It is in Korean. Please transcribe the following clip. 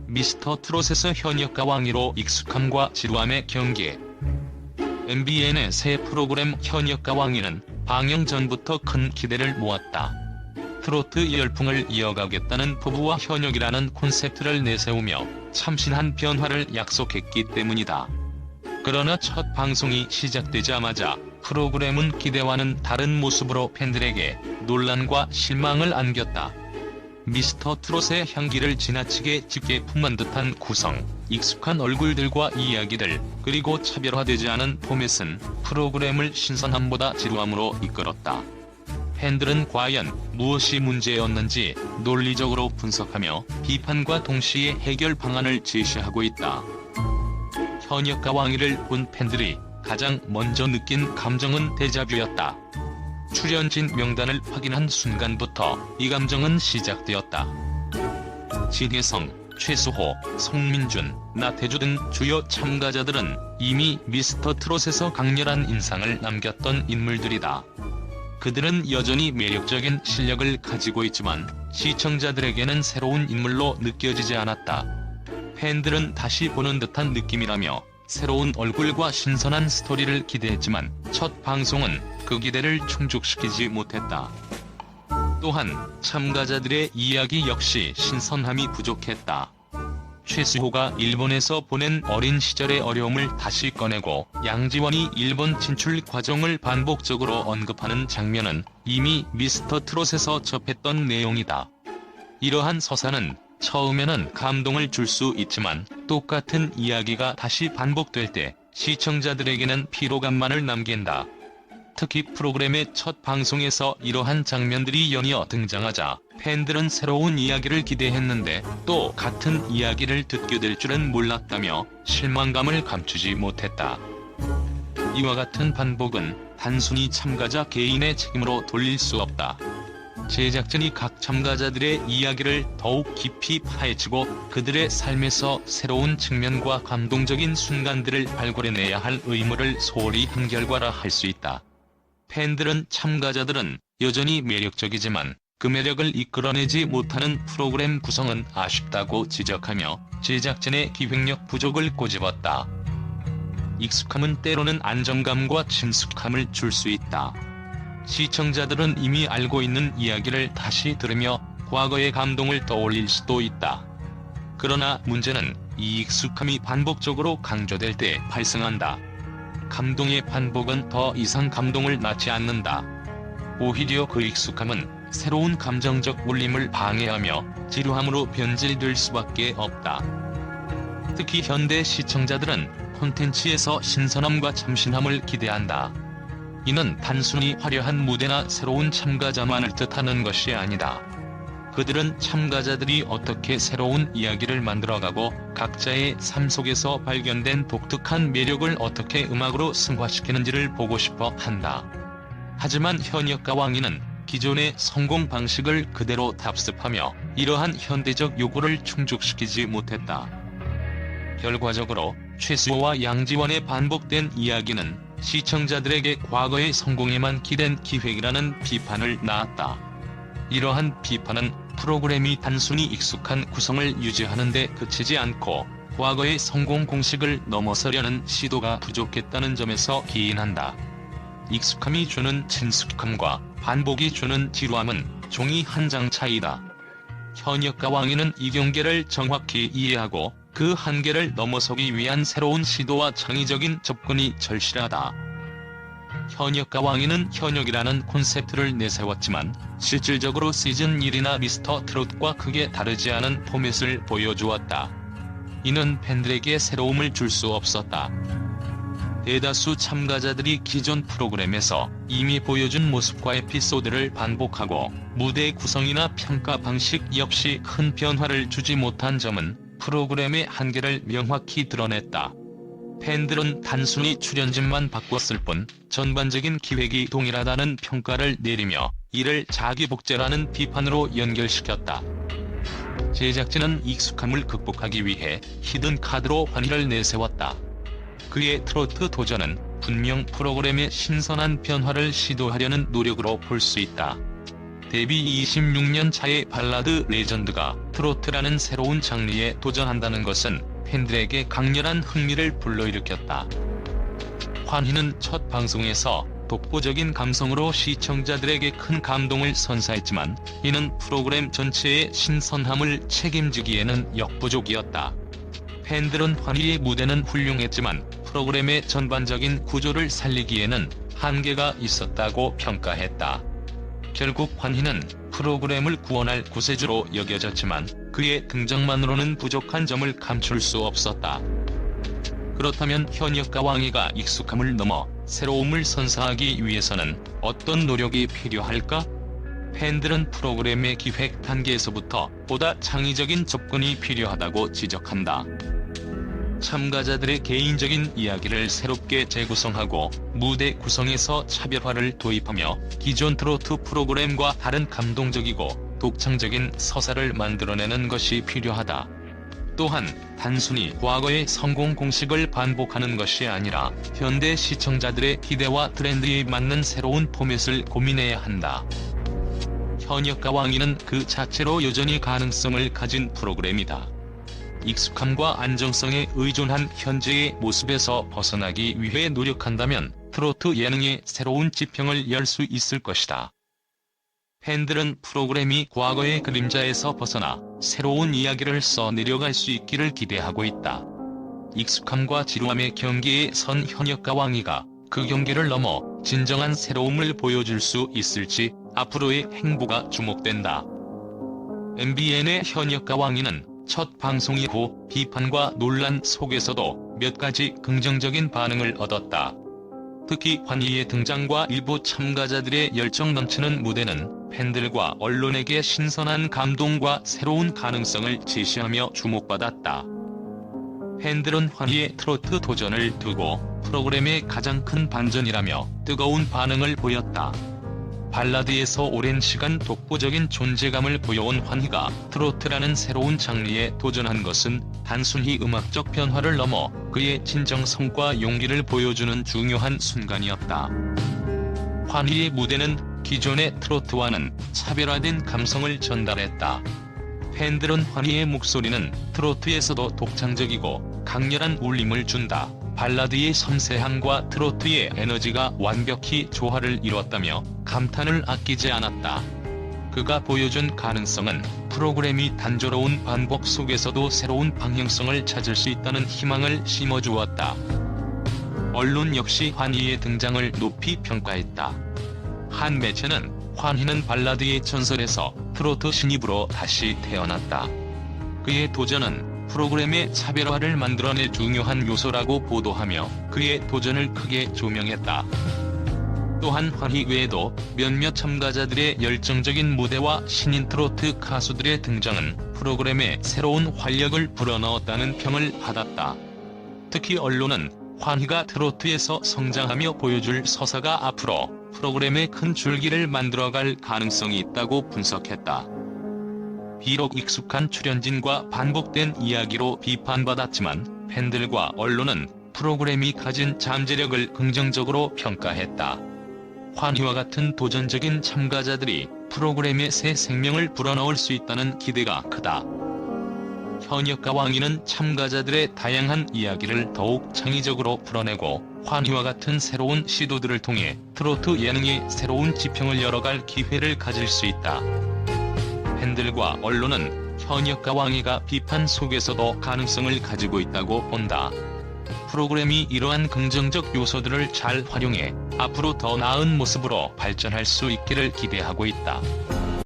미스터 트롯에서 현역과 왕위로 익숙함과 지루함의 경계. MBN의 새 프로그램 현역과 왕위는 방영 전부터 큰 기대를 모았다. 트로트 열풍을 이어가겠다는 부부와 현역이라는 콘셉트를 내세우며 참신한 변화를 약속했기 때문이다. 그러나 첫 방송이 시작되자마자 프로그램은 기대와는 다른 모습으로 팬들에게 논란과 실망을 안겼다. 미스터 트롯의 향기를 지나치게 짙게 품은 듯한 구성, 익숙한 얼굴들과 이야기들, 그리고 차별화되지 않은 포맷은 프로그램을 신선함보다 지루함으로 이끌었다. 팬들은 과연 무엇이 문제였는지 논리적으로 분석하며 비판과 동시에 해결 방안을 제시하고 있다. 현역과 왕위를 본 팬들이 가장 먼저 느낀 감정은 데자뷰였다. 출연진 명단을 확인한 순간부터 이 감정은 시작되었다. 진혜성, 최수호, 송민준, 나태주 등 주요 참가자들은 이미 미스터 트롯에서 강렬한 인상을 남겼던 인물들이다. 그들은 여전히 매력적인 실력을 가지고 있지만 시청자들에게는 새로운 인물로 느껴지지 않았다. 팬들은 다시 보는 듯한 느낌이라며 새로운 얼굴과 신선한 스토리를 기대했지만 첫 방송은 그 기대를 충족시키지 못했다. 또한 참가자들의 이야기 역시 신선함이 부족했다. 최수호가 일본에서 보낸 어린 시절의 어려움을 다시 꺼내고 양지원이 일본 진출 과정을 반복적으로 언급하는 장면은 이미 미스터 트롯에서 접했던 내용이다. 이러한 서사는 처음에는 감동을 줄 수 있지만 똑같은 이야기가 다시 반복될 때 시청자들에게는 피로감만을 남긴다. 특히 프로그램의 첫 방송에서 이러한 장면들이 연이어 등장하자 팬들은 새로운 이야기를 기대했는데 또 같은 이야기를 듣게 될 줄은 몰랐다며 실망감을 감추지 못했다. 이와 같은 반복은 단순히 참가자 개인의 책임으로 돌릴 수 없다. 제작진이 각 참가자들의 이야기를 더욱 깊이 파헤치고 그들의 삶에서 새로운 측면과 감동적인 순간들을 발굴해내야 할 의무를 소홀히 한 결과라 할 수 있다. 팬들은 참가자들은 여전히 매력적이지만 그 매력을 이끌어내지 못하는 프로그램 구성은 아쉽다고 지적하며 제작진의 기획력 부족을 꼬집었다. 익숙함은 때로는 안정감과 친숙함을 줄 수 있다. 시청자들은 이미 알고 있는 이야기를 다시 들으며 과거의 감동을 떠올릴 수도 있다. 그러나 문제는 이 익숙함이 반복적으로 강조될 때 발생한다. 감동의 반복은 더 이상 감동을 낳지 않는다. 오히려 그 익숙함은 새로운 감정적 울림을 방해하며 지루함으로 변질될 수밖에 없다. 특히 현대 시청자들은 콘텐츠에서 신선함과 참신함을 기대한다. 이는 단순히 화려한 무대나 새로운 참가자만을 뜻하는 것이 아니다. 그들은 참가자들이 어떻게 새로운 이야기를 만들어가고 각자의 삶 속에서 발견된 독특한 매력을 어떻게 음악으로 승화시키는지를 보고 싶어 한다. 하지만 현역과 왕위는 기존의 성공 방식을 그대로 답습하며 이러한 현대적 요구를 충족시키지 못했다. 결과적으로 최수호와 양지원의 반복된 이야기는 시청자들에게 과거의 성공에만 기댄 기획이라는 비판을 낳았다. 이러한 비판은 프로그램이 단순히 익숙한 구성을 유지하는 데 그치지 않고 과거의 성공 공식을 넘어서려는 시도가 부족했다는 점에서 기인한다. 익숙함이 주는 친숙함과 반복이 주는 지루함은 종이 한 장 차이다. 현역과 왕위는 이 경계를 정확히 이해하고 그 한계를 넘어서기 위한 새로운 시도와 창의적인 접근이 절실하다. 현역과 왕위는 현역이라는 콘셉트를 내세웠지만 실질적으로 시즌 1이나 미스터 트롯과 크게 다르지 않은 포맷을 보여주었다. 이는 팬들에게 새로움을 줄 수 없었다. 대다수 참가자들이 기존 프로그램에서 이미 보여준 모습과 에피소드를 반복하고 무대 구성이나 평가 방식 역시 큰 변화를 주지 못한 점은 프로그램의 한계를 명확히 드러냈다. 팬들은 단순히 출연진만 바꿨을 뿐 전반적인 기획이 동일하다는 평가를 내리며 이를 자기 복제라는 비판으로 연결시켰다. 제작진은 익숙함을 극복하기 위해 히든 카드로 환희를 내세웠다. 그의 트로트 도전은 분명 프로그램의 신선한 변화를 시도하려는 노력으로 볼 수 있다. 데뷔 26년 차의 발라드 레전드가 트로트라는 새로운 장르에 도전한다는 것은 팬들에게 강렬한 흥미를 불러일으켰다. 환희는 첫 방송에서 독보적인 감성으로 시청자들에게 큰 감동을 선사했지만 이는 프로그램 전체의 신선함을 책임지기에는 역부족이었다. 팬들은 환희의 무대는 훌륭했지만 프로그램의 전반적인 구조를 살리기에는 한계가 있었다고 평가했다. 결국 환희는 프로그램을 구원할 구세주로 여겨졌지만 그의 등장만으로는 부족한 점을 감출 수 없었다. 그렇다면 현역과 왕희가 익숙함을 넘어 새로움을 선사하기 위해서는 어떤 노력이 필요할까? 팬들은 프로그램의 기획 단계에서부터 보다 창의적인 접근이 필요하다고 지적한다. 참가자들의 개인적인 이야기를 새롭게 재구성하고 무대 구성에서 차별화를 도입하며 기존 트로트 프로그램과 다른 감동적이고 독창적인 서사를 만들어내는 것이 필요하다. 또한 단순히 과거의 성공 공식을 반복하는 것이 아니라 현대 시청자들의 기대와 트렌드에 맞는 새로운 포맷을 고민해야 한다. 현역과 왕희는 그 자체로 여전히 가능성을 가진 프로그램이다. 익숙함과 안정성에 의존한 현재의 모습에서 벗어나기 위해 노력한다면 트로트 예능의 새로운 지평을 열 수 있을 것이다. 팬들은 프로그램이 과거의 그림자에서 벗어나 새로운 이야기를 써내려갈 수 있기를 기대하고 있다. 익숙함과 지루함의 경계에 선 현역과 왕희가 그 경계를 넘어 진정한 새로움을 보여줄 수 있을지 앞으로의 행보가 주목된다. MBN의 현역과 왕희는 첫 방송 이후 비판과 논란 속에서도 몇 가지 긍정적인 반응을 얻었다. 특히 환희의 등장과 일부 참가자들의 열정 넘치는 무대는 팬들과 언론에게 신선한 감동과 새로운 가능성을 제시하며 주목받았다. 팬들은 환희의 트로트 도전을 두고 프로그램의 가장 큰 반전이라며 뜨거운 반응을 보였다. 발라드에서 오랜 시간 독보적인 존재감을 보여온 환희가 트로트라는 새로운 장르에 도전한 것은 단순히 음악적 변화를 넘어 그의 진정성과 용기를 보여주는 중요한 순간이었다. 환희의 무대는 기존의 트로트와는 차별화된 감성을 전달했다. 팬들은 환희의 목소리는 트로트에서도 독창적이고 강렬한 울림을 준다. 발라드의 섬세함과 트로트의 에너지가 완벽히 조화를 이뤘다며 감탄을 아끼지 않았다. 그가 보여준 가능성은 프로그램이 단조로운 반복 속에서도 새로운 방향성을 찾을 수 있다는 희망을 심어주었다. 언론 역시 환희의 등장을 높이 평가했다. 한 매체는 환희는 발라드의 전설에서 트로트 신입으로 다시 태어났다. 그의 도전은 프로그램의 차별화를 만들어낼 중요한 요소라고 보도하며 그의 도전을 크게 조명했다. 또한 환희 외에도 몇몇 참가자들의 열정적인 무대와 신인 트로트 가수들의 등장은 프로그램에 새로운 활력을 불어넣었다는 평을 받았다. 특히 언론은 환희가 트로트에서 성장하며 보여줄 서사가 앞으로 프로그램의 큰 줄기를 만들어갈 가능성이 있다고 분석했다. 비록 익숙한 출연진과 반복된 이야기로 비판받았지만 팬들과 언론은 프로그램이 가진 잠재력을 긍정적으로 평가했다. 환희와 같은 도전적인 참가자들이 프로그램에 새 생명을 불어넣을 수 있다는 기대가 크다. 현역과 왕희는 참가자들의 다양한 이야기를 더욱 창의적으로 풀어내고 환희와 같은 새로운 시도들을 통해 트로트 예능의 새로운 지평을 열어갈 기회를 가질 수 있다. 팬들과 언론은 현역과 왕희가 비판 속에서도 가능성을 가지고 있다고 본다. 프로그램이 이러한 긍정적 요소들을 잘 활용해 앞으로 더 나은 모습으로 발전할 수 있기를 기대하고 있다.